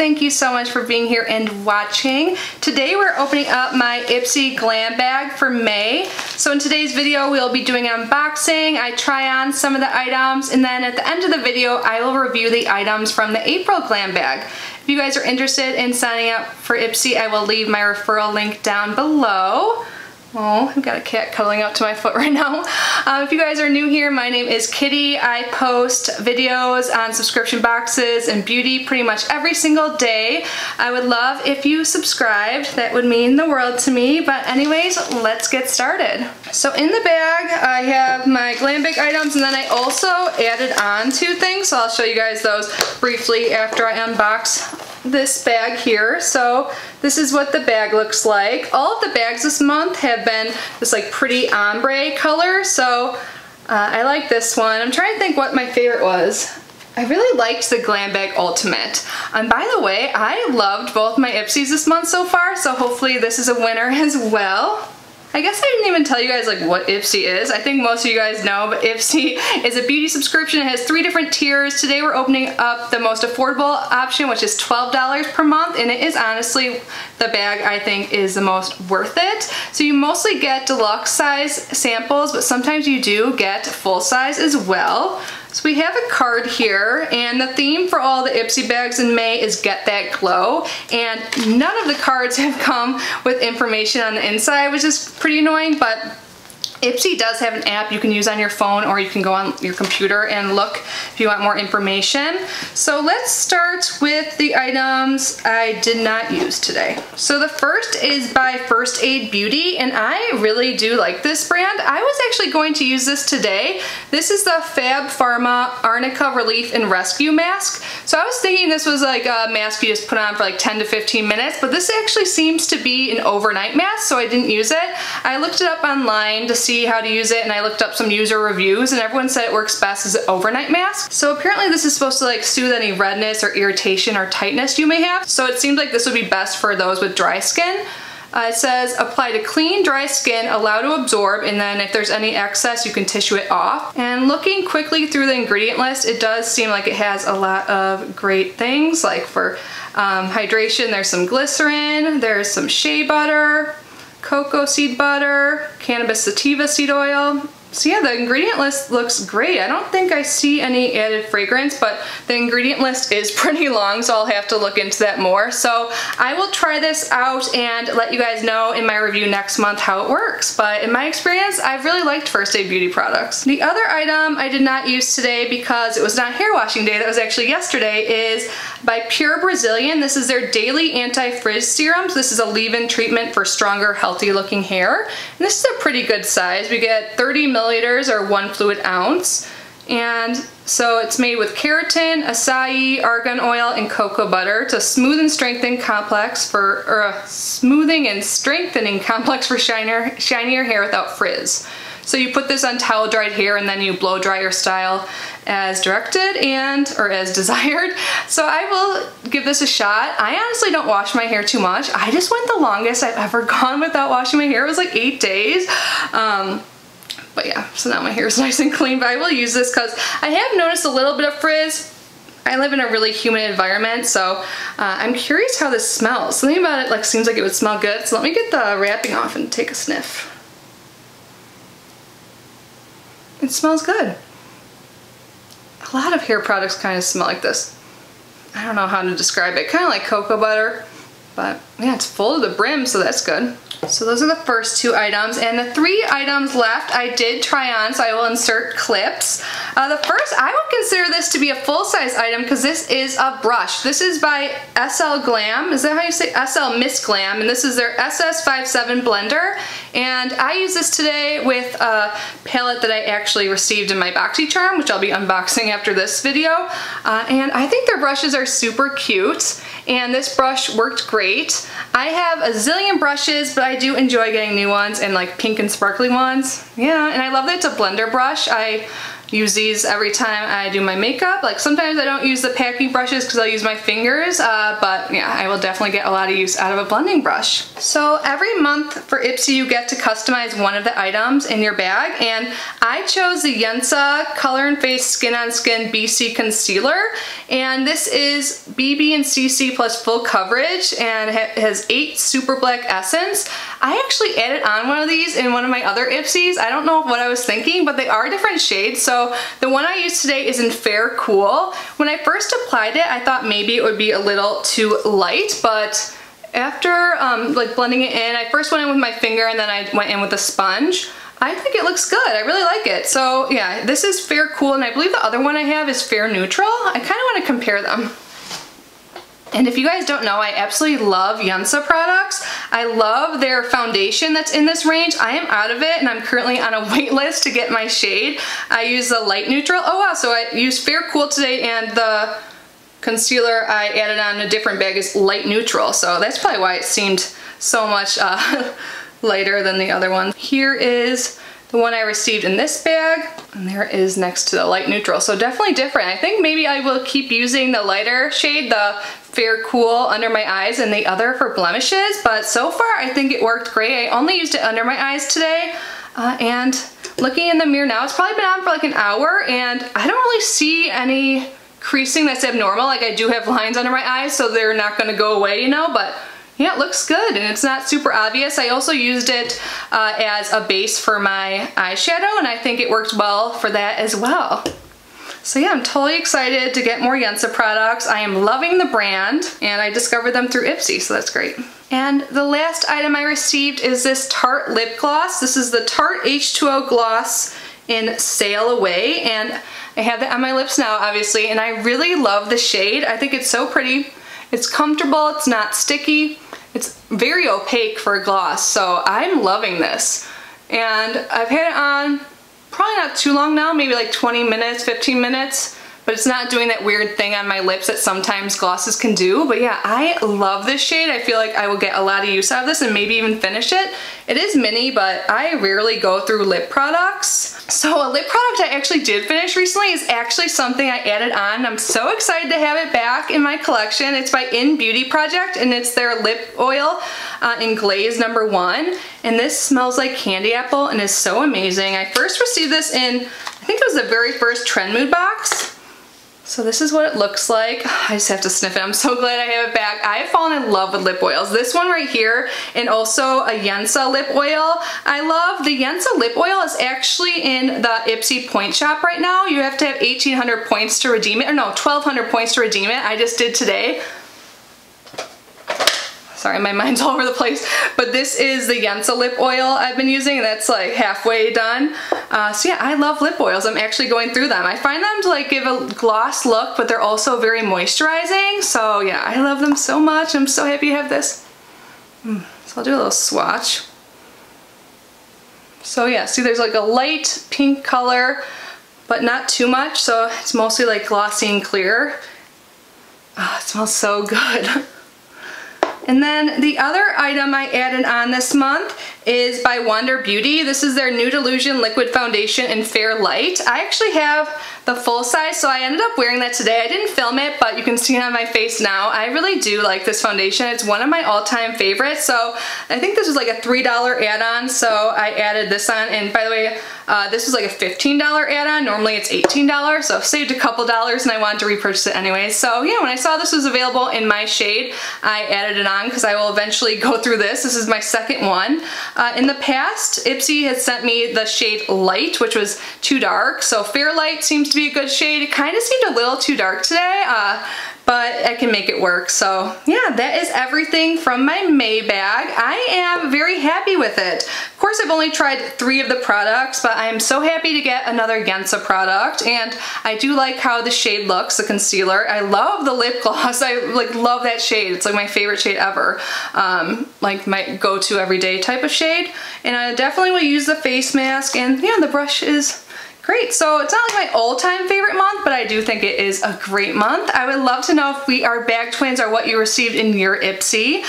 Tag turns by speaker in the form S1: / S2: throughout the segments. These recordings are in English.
S1: thank you so much for being here and watching. Today we're opening up my Ipsy Glam Bag for May. So in today's video we'll be doing an unboxing, I try on some of the items, and then at the end of the video I will review the items from the April Glam Bag. If you guys are interested in signing up for Ipsy, I will leave my referral link down below. Oh, I've got a cat cuddling up to my foot right now. If you guys are new here, my name is Kitty. I post videos on subscription boxes and beauty pretty much every single day. I would love if you subscribed. That would mean the world to me. But anyways, let's get started. So in the bag, I have my Glam Bag items, and then I also added on 2 things. So I'll show you guys those briefly after I unbox this bag here. So this is what the bag looks like. All of the bags this month have been this like pretty ombre color, so I like this one. I'm trying to think what my favorite was. I really liked the Glam Bag Ultimate. And by the way, I loved both my Ipsys this month so far, so hopefully this is a winner as well. I guess I didn't even tell you guys like what Ipsy is. I think most of you guys know, but Ipsy is a beauty subscription. It has 3 different tiers. Today we're opening up the most affordable option, which is $12 per month, and it is honestly the bag I think is the most worth it. So you mostly get deluxe size samples, but sometimes you do get full size as well. So we have a card here, and the theme for all the Ipsy bags in May is Get That Glow, and none of the cards have come with information on the inside, which is pretty annoying, but Ipsy does have an app you can use on your phone, or you can go on your computer and look if you want more information. So let's start with the items I did not use today. So the first is by First Aid Beauty, and I really do like this brand. I was actually going to use this today. This is the Fab Pharma Arnica Relief and Rescue Mask. So I was thinking this was like a mask you just put on for like 10 to 15 minutes, but this actually seems to be an overnight mask, so I didn't use it. I looked it up online to see how to use it, and I looked up some user reviews, and everyone said it works best as an overnight mask. So apparently this is supposed to like soothe any redness or irritation or tightness you may have. So it seemed like this would be best for those with dry skin. It says apply to clean, dry skin, allow to absorb, and then if there's any excess you can tissue it off. And looking quickly through the ingredient list, it does seem like it has a lot of great things. Like for hydration, there's some glycerin, there's some shea butter, cocoa seed butter, cannabis sativa seed oil. So yeah, the ingredient list looks great. I don't think I see any added fragrance, but the ingredient list is pretty long, so I'll have to look into that more. So I will try this out and let you guys know in my review next month how it works. But in my experience, I've really liked First Aid Beauty products. The other item I did not use today because it was not hair washing day, that was actually yesterday, is by Pure Brazilian. This is their daily anti-frizz serums. This is a leave-in treatment for stronger, healthy looking hair. And this is a pretty good size. We get 30 milliliters or 1 fluid ounce. And so it's made with keratin, acai, argan oil, and cocoa butter to smooth and strengthen complex for, smoothing and strengthening complex for shinier hair without frizz. So you put this on towel dried hair and then you blow dry your style as directed or as desired. So I will give this a shot. I honestly don't wash my hair too much. I just went the longest I've ever gone without washing my hair. It was like 8 days. But yeah, so now my hair is nice and clean, but I will use this because I have noticed a little bit of frizz. I live in a really humid environment, so I'm curious how this smells. Something about it like seems like it would smell good, so let me get the wrapping off and take a sniff. It smells good. A lot of hair products kind of smell like this. I don't know how to describe it. Kind of like cocoa butter, but yeah, it's full to the brim, so that's good. So those are the first 2 items, and the 3 items left I did try on, so I will insert clips. The first, I would consider this to be a full-size item because this is a brush. This is by SL Glam. Is that how you say SL Miss Glam? And this is their SS57 blender. And I use this today with a palette that I actually received in my BoxyCharm, which I'll be unboxing after this video. And I think their brushes are super cute, and this brush worked great. I have a zillion brushes, but I do enjoy getting new ones and like pink and sparkly ones. Yeah, and I love that it's a blender brush. I use these every time I do my makeup. Like sometimes I don't use the packing brushes because I'll use my fingers, but yeah, I will definitely get a lot of use out of a blending brush. So every month for Ipsy you get to customize one of the items in your bag, and I chose the Yensa Color and Face Skin on Skin BC Concealer, and this is BB and CC plus full coverage, and it has 8 super black essence. I actually added on one of these in one of my other Ipsys. I don't know what I was thinking, but they are different shades. So the one I used today is in Fair Cool. When I first applied it, I thought maybe it would be a little too light, but after like blending it in, I first went in with my finger and then I went in with a sponge. I think it looks good. I really like it. So yeah, this is Fair Cool, and I believe the other one I have is Fair Neutral. I kind of want to compare them. And if you guys don't know, I absolutely love Yensa products. I love their foundation that's in this range. I am out of it and I'm currently on a wait list to get my shade. I use the light neutral. Oh wow, so I used Fair Cool today, and the concealer I added on a different bag is light neutral. So that's probably why it seemed so much lighter than the other one. Here is the one I received in this bag, and there is next to the light neutral. So definitely different. I think maybe I will keep using the lighter shade, the Fair Cool, under my eyes, and the other for blemishes, but so far I think it worked great. I only used it under my eyes today, and looking in the mirror now, it's probably been on for like an hour, and I don't really see any creasing that's abnormal. Like I do have lines under my eyes, so they're not gonna go away, you know, but yeah, it looks good and it's not super obvious. I also used it as a base for my eyeshadow, and I think it worked well for that as well. So yeah, I'm totally excited to get more Yensa products. I am loving the brand, and I discovered them through Ipsy, so that's great. And the last item I received is this Tarte lip gloss. This is the Tarte H2O Gloss in Sail Away, and I have that on my lips now, obviously, and I really love the shade. I think it's so pretty. It's comfortable, it's not sticky, it's very opaque for a gloss, so I'm loving this. And I've had it on probably not too long now, maybe like 20 minutes, 15 minutes, but it's not doing that weird thing on my lips that sometimes glosses can do. But yeah, I love this shade. I feel like I will get a lot of use out of this and maybe even finish it. It is mini, but I rarely go through lip products. So a lip product I actually did finish recently is actually something I added on. I'm so excited to have it back in my collection. It's by In Beauty Project, and it's their lip oil in Glaze No. 1. And this smells like candy apple and is so amazing. I first received this in, I think it was the very first Trend Mood box. So this is what it looks like. I just have to sniff it. I'm so glad I have it back. I have fallen in love with lip oils. This one right here, and also a Yensa lip oil. I love the Yensa lip oil. Is actually in the Ipsy point shop right now. You have to have 1,800 points to redeem it, or no, 1,200 points to redeem it. I just did today. Sorry, my mind's all over the place. But this is the Yensa lip oil I've been using, and that's like halfway done. So yeah, I love lip oils. I'm actually going through them. I find them to like give a gloss look, but they're also very moisturizing. So yeah, I love them so much. I'm so happy to have this. So I'll do a little swatch. So yeah, see there's like a light pink color, but not too much. So it's mostly like glossy and clear. Oh, it smells so good. And then the other item I added on this month is by Wonder Beauty. This is their Nude Illusion Liquid Foundation in Fair Light. I actually have the full size, so I ended up wearing that today. I didn't film it, but you can see it on my face now. I really do like this foundation. It's one of my all-time favorites, so I think this was like a $3 add-on, so I added this on. And by the way, this was like a $15 add-on. Normally it's $18, so I saved a couple dollars and I wanted to repurchase it anyway. So yeah, when I saw this was available in my shade, I added it on because I will eventually go through this. This is my second one. In the past, Ipsy had sent me the shade Light, which was too dark, so Fair Light seems to be a good shade. It kind of seemed a little too dark today, but I can make it work. So yeah, that is everything from my May bag. I am very happy with it. Of course, I've only tried 3 of the products, but I am so happy to get another Yensa product, and I do like how the shade looks, the concealer. I love the lip gloss. I like love that shade. It's like my favorite shade ever. Like my go-to everyday type of shade. And I definitely will use the face mask, and yeah, the brush is great. So it's not like my all-time favorite month, but I do think it is a great month. I would love to know if we are bag twins or what you received in your Ipsy.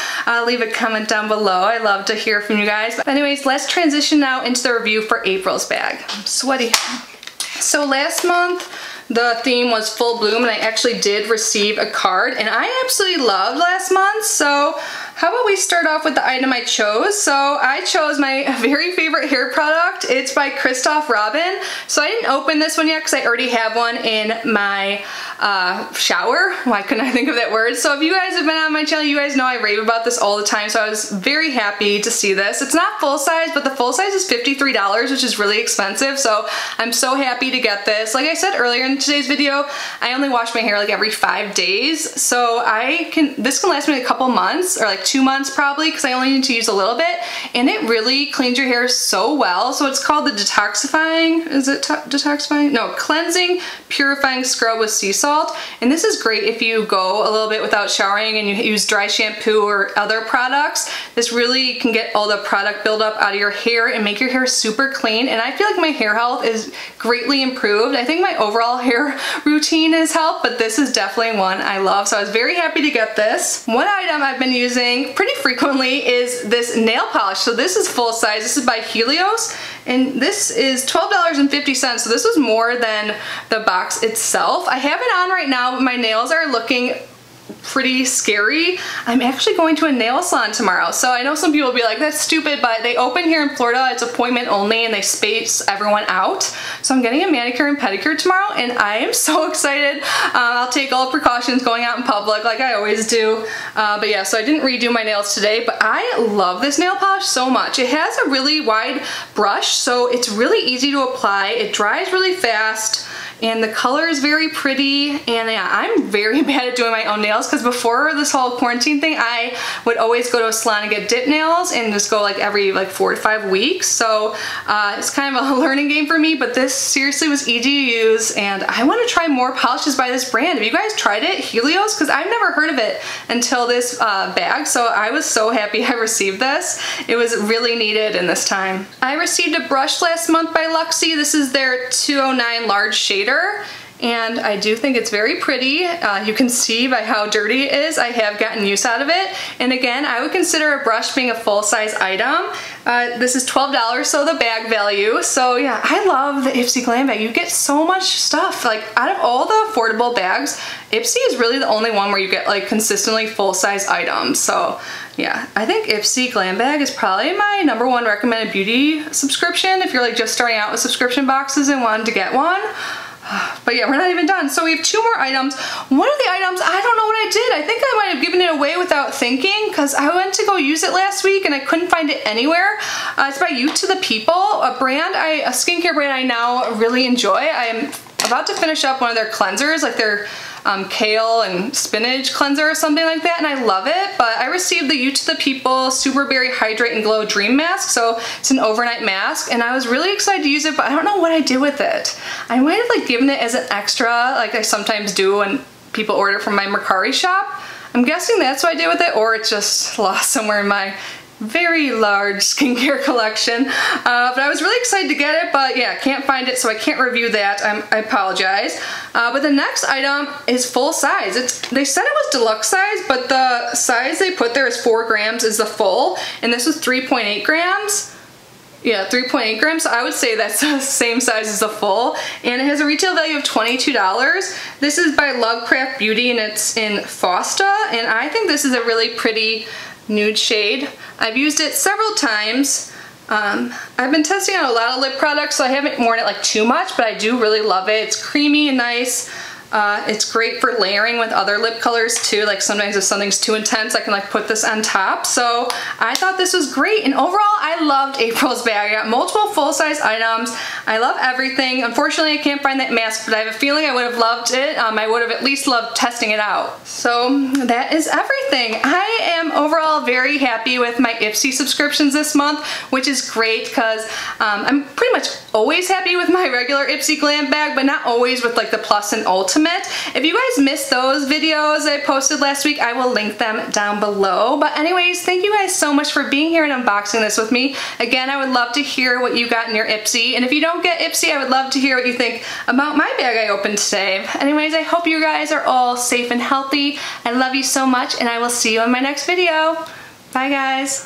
S1: Leave a comment down below. I love to hear from you guys. But anyways, let's transition now into the review for April's bag. I'm sweaty. So last month the theme was full bloom, and I actually did receive a card, and I absolutely loved last month. So how about we start off with the item I chose? So I chose my very favorite hair product. It's by Christoph Robin. So I didn't open this one yet because I already have one in my shower. Why couldn't I think of that word? So if you guys have been on my channel, you guys know I rave about this all the time. So I was very happy to see this. It's not full size, but the full size is $53, which is really expensive. So I'm so happy to get this. Like I said earlier in today's video, I only wash my hair like every 5 days. So this can last me a couple months, or like 2 months probably, because I only need to use a little bit. And it really cleans your hair so well. So it's called the detoxifying, is it detoxifying? No, cleansing, purifying scrub with sea salt. And this is great if you go a little bit without showering and you use dry shampoo or other products. This really can get all the product buildup out of your hair and make your hair super clean. And I feel like my hair health is greatly improved. I think my overall hair routine has helped, but this is definitely one I love. So I was very happy to get this. One item I've been using pretty frequently is this nail polish. So this is full size. This is by Helios, and this is $12.50. So this was more than the box itself. I have it on right now, but my nails are looking pretty scary. I'm actually going to a nail salon tomorrow. So I know some people will be like, that's stupid, but they open here in Florida. It's appointment only and they space everyone out. So I'm getting a manicure and pedicure tomorrow, and I am so excited. I'll take all precautions going out in public like I always do. But yeah, so I didn't redo my nails today, but I love this nail polish so much. It has a really wide brush, so it's really easy to apply. It dries really fast, and the color is very pretty. And yeah, I'm very bad at doing my own nails, because before this whole quarantine thing, I would always go to a salon and get dip nails and just go like every 4 to 5 weeks. So it's kind of a learning game for me, but this seriously was easy to use, and I want to try more polishes by this brand. Have you guys tried it, Helios? Because I've never heard of it until this bag, so I was so happy I received this. It was really needed in this time. I received a brush last month by Luxie. This is their 209 large shader, and I do think it's very pretty. You can see by how dirty it is, I have gotten use out of it. And again, I would consider a brush being a full-size item. This is $12, so the bag value. So yeah, I love the Ipsy Glam Bag. You get so much stuff. Like, out of all the affordable bags, Ipsy is really the only one where you get like consistently full-size items. So yeah, I think Ipsy Glam Bag is probably my #1 recommended beauty subscription if you're like just starting out with subscription boxes and wanted to get one. But yeah, we're not even done. So we have 2 more items. One of the items, I don't know what I did. I think I might have given it away without thinking, because I went to go use it last week and I couldn't find it anywhere. It's by Youth to the People, a skincare brand I now really enjoy. I am about to finish up one of their cleansers, like their kale and spinach cleanser or something like that, and I love it. But I received the Youth to the People Super Berry Hydrate and Glow Dream Mask. So it's an overnight mask, and I was really excited to use it, but I don't know what I did with it. I might have like given it as an extra, like I sometimes do when people order from my Mercari shop. I'm guessing that's what I did with it, or it's just lost somewhere in my very large skincare collection. But I was really excited to get it, but yeah, can't find it, so I can't review that. I apologize. But the next item is full size. They said it was deluxe size, but the size they put there is 4 grams is the full, and this was 3.8 grams. Yeah, 3.8 grams, so I would say that's the same size as the full, and it has a retail value of $22. This is by Lovecraft Beauty, and it's in Fosta, and I think this is a really pretty nude shade. I've used it several times. I've been testing out a lot of lip products, so I haven't worn it like too much, but I do really love it. It's creamy and nice. It's great for layering with other lip colors too. Like sometimes if something's too intense, I can like put this on top. So I thought this was great, and overall I loved April's bag. I got multiple full-size items. I love everything. Unfortunately, I can't find that mask, but I have a feeling I would have loved it. I would have at least loved testing it out. So that is everything. I am overall very happy with my Ipsy subscriptions this month, which is great because I'm pretty much always happy with my regular Ipsy Glam Bag, but not always with like the Plus and Ultimate. If you guys missed those videos I posted last week, I will link them down below. But anyways, thank you guys so much for being here and unboxing this with me. Again, I would love to hear what you got in your Ipsy, and if you don't get Ipsy, I would love to hear what you think about my bag I opened today. Anyways, I hope you guys are all safe and healthy. I love you so much, and I will see you in my next video. Bye guys.